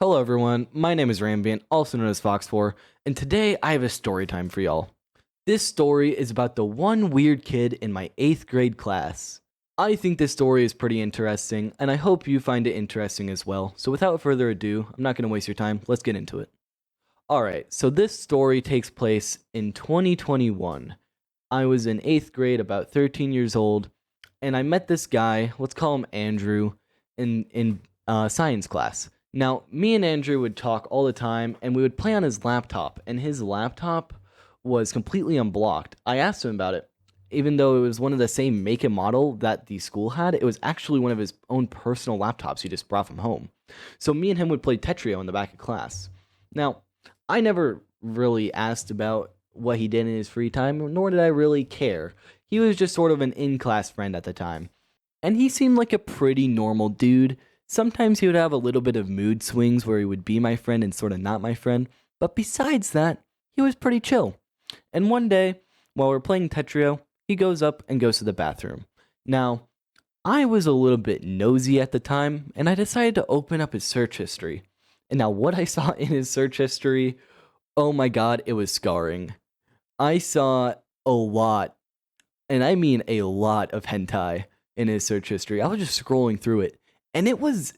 Hello everyone, my name is Rambian, also known as Phoxphorus, and today I have a story time for y'all. This story is about the one weird kid in my 8th grade class. I think this story is pretty interesting, and I hope you find it interesting as well. So without further ado, I'm not going to waste your time, let's get into it. Alright, so this story takes place in 2021. I was in 8th grade, about 13 years old, and I met this guy, let's call him Andrew, in science class. Now, me and Andrew would talk all the time, and we would play on his laptop, and his laptop was completely unblocked. I asked him about it. Even though it was one of the same make and model that the school had, it was actually one of his own personal laptops he just brought from home. So me and him would play Tetrio in the back of class. Now, I never really asked about what he did in his free time, nor did I really care. He was just sort of an in-class friend at the time. And he seemed like a pretty normal dude. Sometimes he would have a little bit of mood swings where he would be my friend and sort of not my friend, but besides that, he was pretty chill. And one day, while we're playing Tetrio, he goes up and goes to the bathroom. Now, I was a little bit nosy at the time, and I decided to open up his search history. And now what I saw in his search history, oh my god, it was scarring. I saw a lot, and I mean a lot of hentai in his search history. I was just scrolling through it, and it was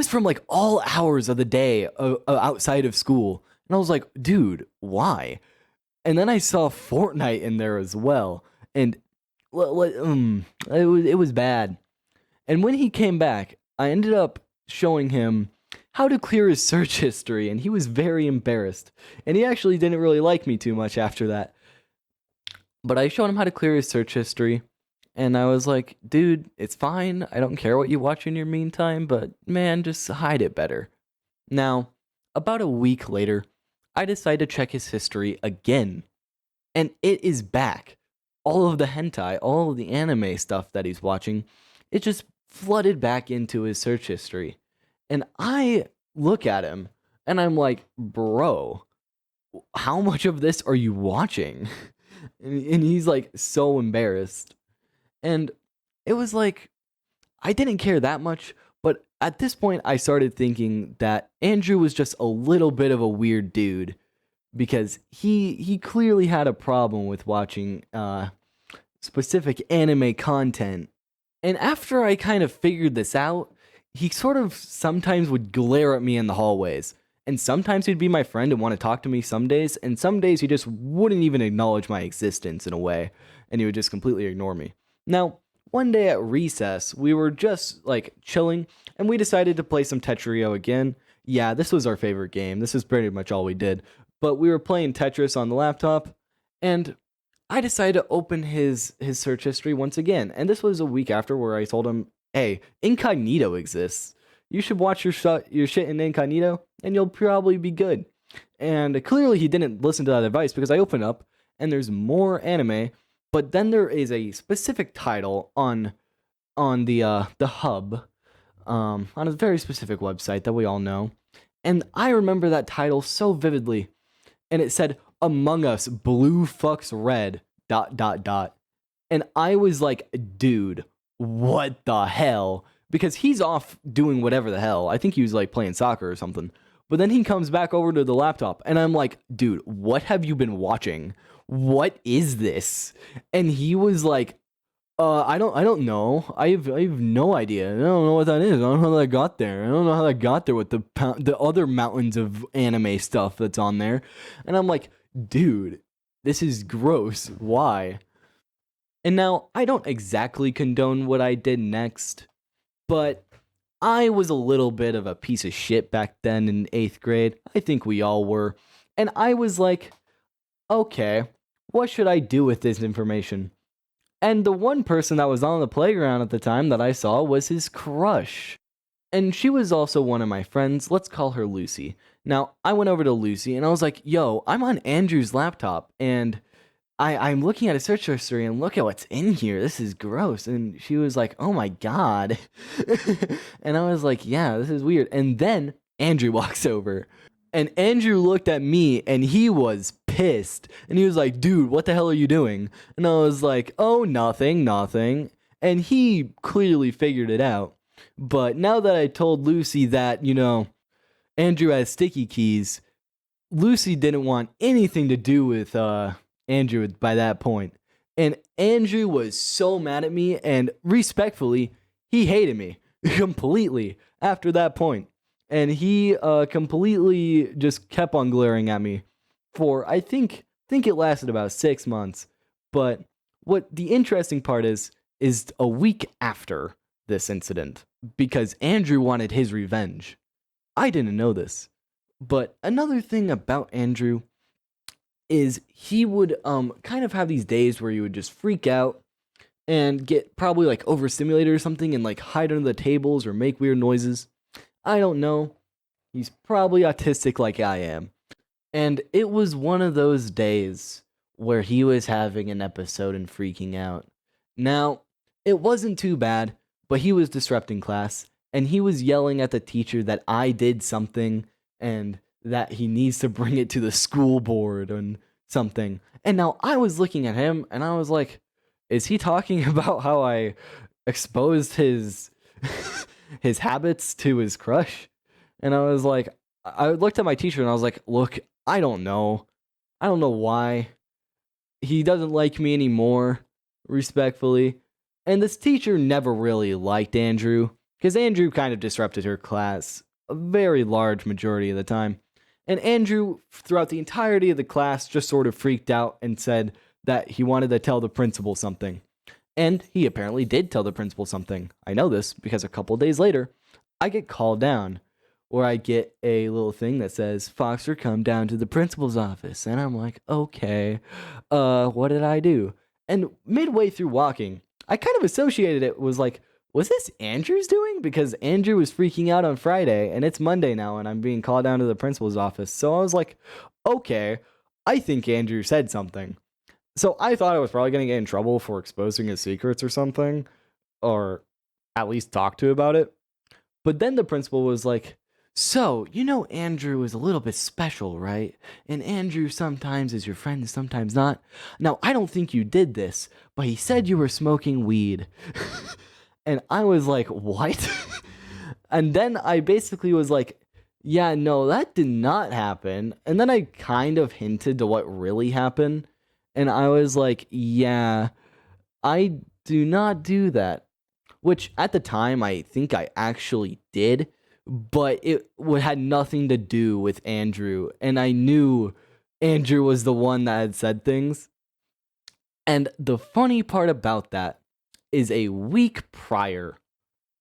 from like all hours of the day outside of school. And I was like, dude, why? And then I saw Fortnite in there as well, and it was bad. And when he came back, I ended up showing him how to clear his search history, and he was very embarrassed. And he actually didn't really like me too much after that. But I showed him how to clear his search history, and I was like, dude, it's fine. I don't care what you watch in your meantime, but man, just hide it better. Now, about a week later, I decided to check his history again, and it is back. All of the hentai, all of the anime stuff that he's watching, it just flooded back into his search history. And I look at him, and I'm like, bro, how much of this are you watching? And he's like so embarrassed. And it was like, I didn't care that much, but at this point, I started thinking that Andrew was just a little bit of a weird dude because he clearly had a problem with watching specific anime content. And after I kind of figured this out, he sort of sometimes would glare at me in the hallways. And sometimes he'd be my friend and want to talk to me some days, and some days he just wouldn't even acknowledge my existence in a way, and he would just completely ignore me. Now, one day at recess, we were just like chilling, and we decided to play some Tetrio again. Yeah, this was our favorite game. This is pretty much all we did. But we were playing Tetris on the laptop, and I decided to open his search history once again. And this was a week after where I told him, hey, incognito exists. You should watch your shit in incognito, and you'll probably be good. And clearly he didn't listen to that advice because I open up, and there's more anime, but then there is a specific title on the hub, on a very specific website that we all know, and I remember that title so vividly, and it said Among Us Blue Fucks Red ... And I was like, dude, what the hell? Because he's off doing whatever the hell. I think he was like playing soccer or something. But then he comes back over to the laptop, and I'm like, dude, what have you been watching? What is this? And he was like, I don't know. I have no idea. I don't know what that is. I don't know how that got there. I don't know how that got there with the other mountains of anime stuff that's on there. And I'm like, dude, this is gross. Why? And now I don't exactly condone what I did next, but I was a little bit of a piece of shit back then in 8th grade. I think we all were. And I was like, okay, what should I do with this information? And the one person that was on the playground at the time that I saw was his crush. And she was also one of my friends. Let's call her Lucy. Now, I went over to Lucy and I was like, yo, I'm on Andrew's laptop and I'm looking at his search history and look at what's in here. This is gross. And she was like, oh my God. And I was like, yeah, this is weird. And then Andrew walks over. And Andrew looked at me and he was pissed. And he was like, dude, what the hell are you doing? And I was like, oh, nothing. And he clearly figured it out. But now that I told Lucy that, Andrew has sticky keys. Lucy didn't want anything to do with Andrew by that point. And Andrew was so mad at me, and respectfully, he hated me completely after that point. And he completely just kept on glaring at me for, I think it lasted about 6 months. But what the interesting part is a week after this incident, because Andrew wanted his revenge. I didn't know this. But another thing about Andrew is he would kind of have these days where he would just freak out and get probably like overstimulated or something and like hide under the tables or make weird noises. I don't know. He's probably autistic like I am. And it was one of those days where he was having an episode and freaking out. Now, it wasn't too bad, but he was disrupting class and he was yelling at the teacher that I did something and that he needs to bring it to the school board and something. And now I was looking at him and I was like, is he talking about how I exposed his his habits to his crush? And I was like, I looked at my teacher and I was like, look, I don't know. I don't know why. He doesn't like me anymore, respectfully. And this teacher never really liked Andrew, because Andrew kind of disrupted her class a very large majority of the time. And Andrew, throughout the entirety of the class, just sort of freaked out and said that he wanted to tell the principal something. And he apparently did tell the principal something. I know this because a couple days later, I get called down, where I get a little thing that says, Foxer, come down to the principal's office. And I'm like, okay, what did I do? And midway through walking, I kind of associated it was like, was this Andrew's doing? Because Andrew was freaking out on Friday, and it's Monday now, and I'm being called down to the principal's office. So I was like, okay, I think Andrew said something. So I thought I was probably going to get in trouble for exposing his secrets or something, or at least talk to about it. But then the principal was like, so, you know Andrew is a little bit special, right? And Andrew sometimes is your friend and sometimes not. Now, I don't think you did this, but he said you were smoking weed. And I was like, what? And then I basically was like, yeah, no, that did not happen. And then I kind of hinted to what really happened. And I was like, yeah, I do not do that. Which at the time, I think I actually did. But it had nothing to do with Andrew. And I knew Andrew was the one that had said things. And the funny part about that is a week prior,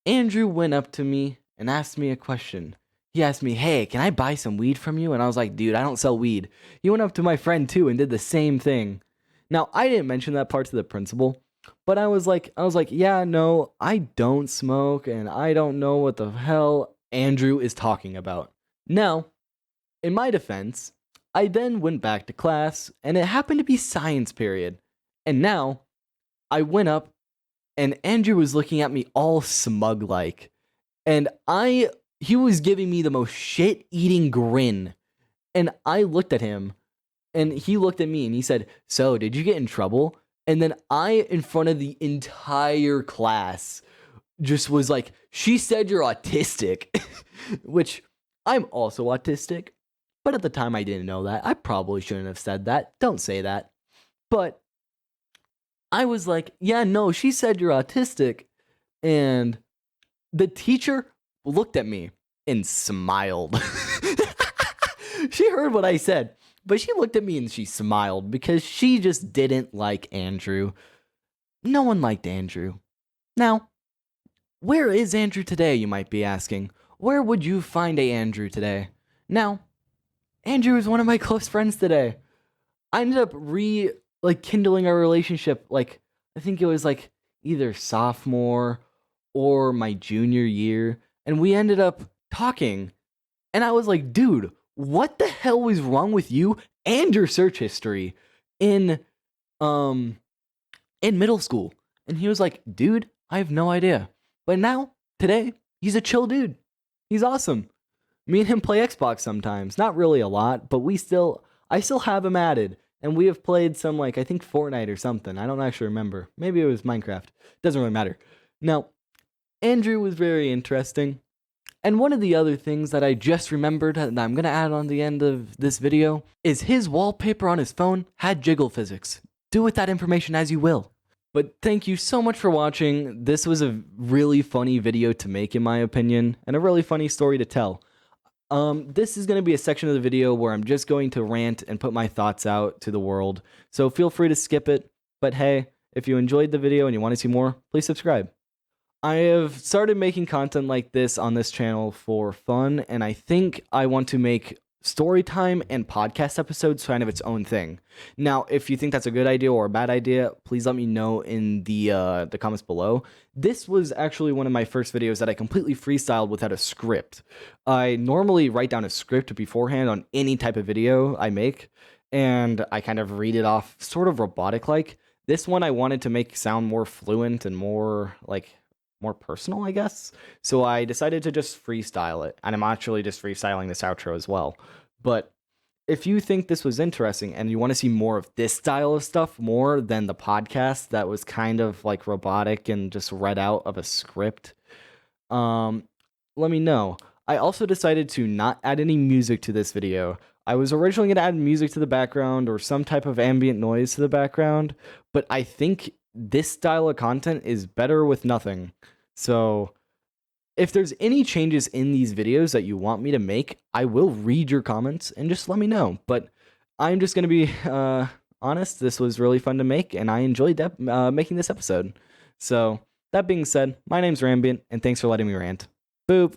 Andrew went up to me and asked me a question. He asked me, hey, can I buy some weed from you? And I was like, dude, I don't sell weed. He went up to my friend too and did the same thing. Now, I didn't mention that part to the principal, but I was like, yeah, no, I don't smoke and I don't know what the hell Andrew is talking about. Now, in my defense, I then went back to class and it happened to be science period. And now I went up and Andrew was looking at me all smug like. And he was giving me the most shit-eating grin. And I looked at him and he looked at me and he said, so did you get in trouble? And then I, in front of the entire class, just was like, she said you're autistic. Which, I'm also autistic. But at the time I didn't know that. I probably shouldn't have said that. Don't say that. But I was like, yeah, no, she said you're autistic. And the teacher looked at me and smiled. She heard what I said, but she looked at me and she smiled because she just didn't like Andrew. No one liked Andrew. Now, where is Andrew today, you might be asking? Where would you find a Andrew today? Now, Andrew is one of my close friends today. I ended up kindling our relationship, like, I think it was like either sophomore or my junior year, and we ended up talking. And I was like, dude, what the hell was wrong with you and your search history in middle school? And he was like, dude, I have no idea. But now, today, he's a chill dude. He's awesome. Me and him play Xbox sometimes. Not really a lot, but I still have him added. And we have played some, I think Fortnite or something. I don't actually remember. Maybe it was Minecraft. Doesn't really matter. Now, Andrew was very interesting. And one of the other things that I just remembered that I'm going to add on the end of this video is his wallpaper on his phone had jiggle physics. Do with that information as you will. But thank you so much for watching. This was a really funny video to make, in my opinion, and a really funny story to tell. This is going to be a section of the video where I'm just going to rant and put my thoughts out to the world. So feel free to skip it. But hey, if you enjoyed the video and you want to see more, please subscribe. I have started making content like this on this channel for fun, and I think I want to make story time and podcast episodes kind of its own thing. Now, if you think that's a good idea or a bad idea, please let me know in the comments below. This was actually one of my first videos that I completely freestyled without a script. I normally write down a script beforehand on any type of video I make, and I kind of read it off sort of robotic-like. This one I wanted to make sound more fluent and more personal, I guess. So I decided to just freestyle it, and I'm actually just freestyling this outro as well. But if you think this was interesting and you want to see more of this style of stuff more than the podcast that was kind of like robotic and just read out of a script, let me know. I also decided to not add any music to this video. I was originally going to add music to the background or some type of ambient noise to the background, but I think this style of content is better with nothing. So if there's any changes in these videos that you want me to make, I will read your comments and just let me know. But I'm just going to be honest, this was really fun to make, and I enjoyed making this episode. So that being said, my name's Rambient, and thanks for letting me rant. Boop.